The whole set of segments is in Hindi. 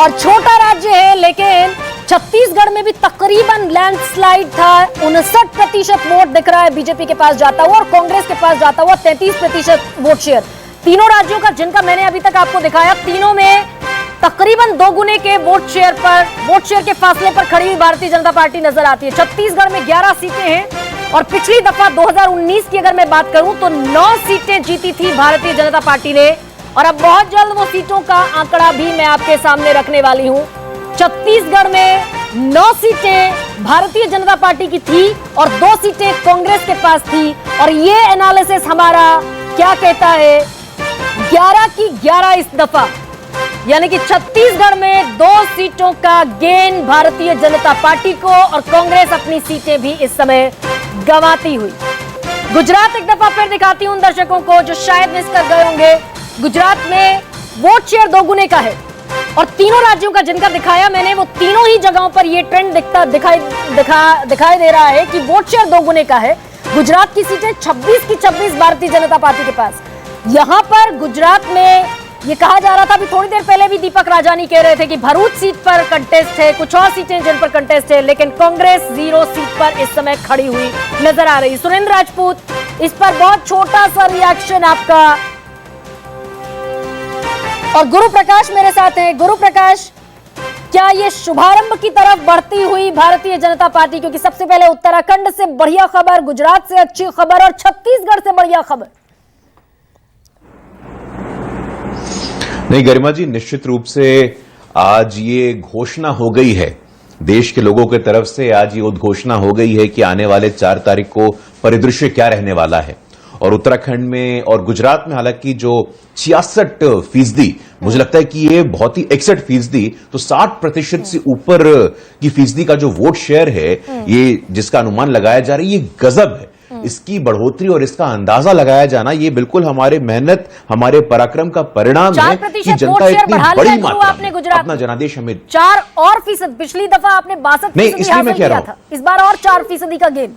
और छोटा राज्य है, लेकिन छत्तीसगढ़ में भी तकरीबन लैंडस्लाइड था। 59% वोट दिख रहा है बीजेपी के पास जाता हुआ और कांग्रेस के पास जाता हुआ 33% वोट शेयर। तीनों राज्यों का जिनका मैंने अभी तक आपको दिखाया, तीनों में तकरीबन 2 गुने के वोट शेयर के फासले पर खड़ी हुई भारतीय जनता पार्टी नजर आती है। छत्तीसगढ़ में 11 सीटें हैं और पिछली दफा 2019 की अगर मैं बात करूं तो 9 सीटें जीती थी भारतीय जनता पार्टी ने, और अब बहुत जल्द वो सीटों का आंकड़ा भी मैं आपके सामने रखने वाली हूं। छत्तीसगढ़ में 9 सीटें भारतीय जनता पार्टी की थी और 2 सीटें कांग्रेस के पास थी, और ये एनालिसिस हमारा क्या कहता है, 11 की 11 इस दफा, यानी कि छत्तीसगढ़ में 2 सीटों का गेन भारतीय जनता पार्टी को, और कांग्रेस अपनी सीटें भी इस समय गंवाती हुई। गुजरात एक दफा फिर दिखाती हूं दर्शकों को जो शायद मिस कर गए होंगे। गुजरात में वोट शेयर 2 गुने का है, और तीनों राज्यों का जिनका दिखाया मैंने, वो तीनों ही जगहों पर ये ट्रेंड दिखाई दे रहा है कि वोट शेयर 2 गुने का है। गुजरात की सीटें 26 की 26 भारतीय जनता पार्टी के पास। यहां पर गुजरात में ये कहा जा रहा था, अभी थोड़ी देर पहले भी दीपक राजानी कह रहे थे कि भरूच सीट पर कंटेस्ट है, कुछ और सीटें जिन पर कंटेस्ट है, लेकिन कांग्रेस 0 सीट पर इस समय खड़ी हुई नजर आ रही। सुरेंद्र राजपूत, इस पर बहुत छोटा सा रिएक्शन आपका। और गुरु प्रकाश मेरे साथ हैं। गुरु प्रकाश, क्या ये शुभारंभ की तरफ बढ़ती हुई भारतीय जनता पार्टी, क्योंकि सबसे पहले उत्तराखंड से बढ़िया खबर, गुजरात से अच्छी खबर और छत्तीसगढ़ से बढ़िया खबर। नहीं गरिमा जी, निश्चित रूप से आज ये घोषणा हो गई है देश के लोगों की तरफ से, आज ये उद्घोषणा हो गई है कि आने वाले 4 तारीख को परिदृश्य क्या रहने वाला है। और उत्तराखंड में और गुजरात में हालांकि जो 66%, मुझे लगता है कि ये बहुत ही 61%, तो 60% से ऊपर की फीसदी का जो वोट शेयर है, ये जिसका अनुमान लगाया जा रहा है, ये गजब है। इसकी बढ़ोतरी और इसका अंदाजा लगाया जाना, ये बिल्कुल हमारे मेहनत, हमारे पराक्रम का परिणाम है कि जनता इतनी बड़ी मात्रा में अपना जनादेश हमें 4%। पिछली दफा आपने 62% हासिल किया था, इस बार और 4% का गेन।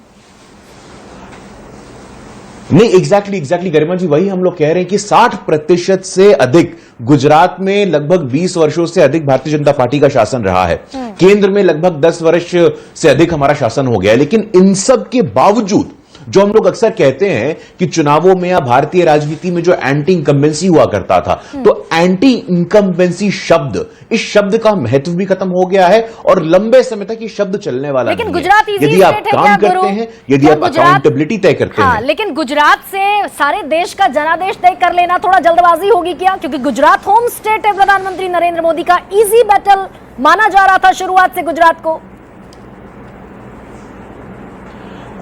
नहीं, एग्जैक्टली गरिमा जी, वही हम लोग कह रहे हैं कि 60% से अधिक गुजरात में लगभग 20 वर्षों से अधिक भारतीय जनता पार्टी का शासन रहा है। केंद्र में लगभग 10 वर्ष से अधिक हमारा शासन हो गया है। लेकिन इन सब के बावजूद जो हम लोग अक्सर कहते हैं कि चुनावों में या भारतीय राजनीति में जो एंटी इनकम्बेंसी हुआ करता था, तो एंटी इनकम्बेंसी शब्द, इस शब्द का महत्व भी खत्म हो गया है और लंबे समय तक ये शब्द चलने वाला लेकिन नहीं गुजरात है। यदि आप काम करते हैं, यदि आप अकाउंटेबिलिटी तय करते हैं। लेकिन गुजरात से सारे देश का जनादेश तय कर लेना थोड़ा जल्दबाजी होगी क्या? क्योंकि गुजरात होम स्टेट है प्रधानमंत्री नरेंद्र मोदी का। इजी बैटल माना जा रहा था शुरुआत से गुजरात को।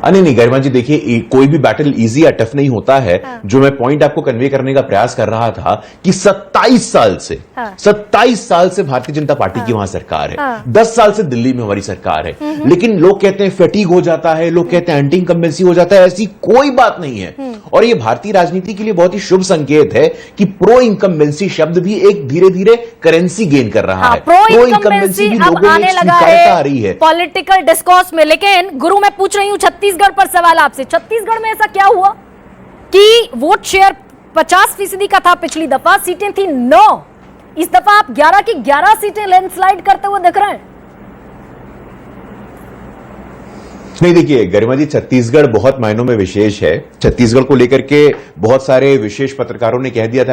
नहीं गरिमा जी, देखिए कोई भी बैटल इजी या टफ नहीं होता है। जो मैं पॉइंट आपको कन्वे करने का प्रयास कर रहा था कि 27 साल से भारतीय जनता पार्टी की वहां सरकार है। 10 साल से दिल्ली में हमारी सरकार है। लेकिन लोग कहते हैं फैटीग हो जाता है, लोग कहते हैं एंटी इनकम्बेंसी हो जाता है। ऐसी कोई बात नहीं है, और यह भारतीय राजनीति के लिए बहुत ही शुभ संकेत है कि प्रो इनकम्बेंसी शब्द भी एक धीरे धीरे करेंसी गेन कर रहा है। प्रो इनकम्बेंसी अब आने लगा है पॉलिटिकल डिस्कोर्स में। लेकिन गुरु, मैं पूछ रही हूं छत्तीसगढ़ पर सवाल आपसे। छत्तीसगढ़ में ऐसा क्या हुआ कि वोट शेयर 50% का था पिछली दफा, सीटें थी 9, इस दफा आप 11 की 11 सीटें लैंडस्लाइड करते हुए दिख रहे हैं। नहीं देखिए गरिमा जी, छत्तीसगढ़ बहुत मायनों में विशेष है। छत्तीसगढ़ को लेकर के बहुत सारे विशेष पत्रकारों ने कह दिया था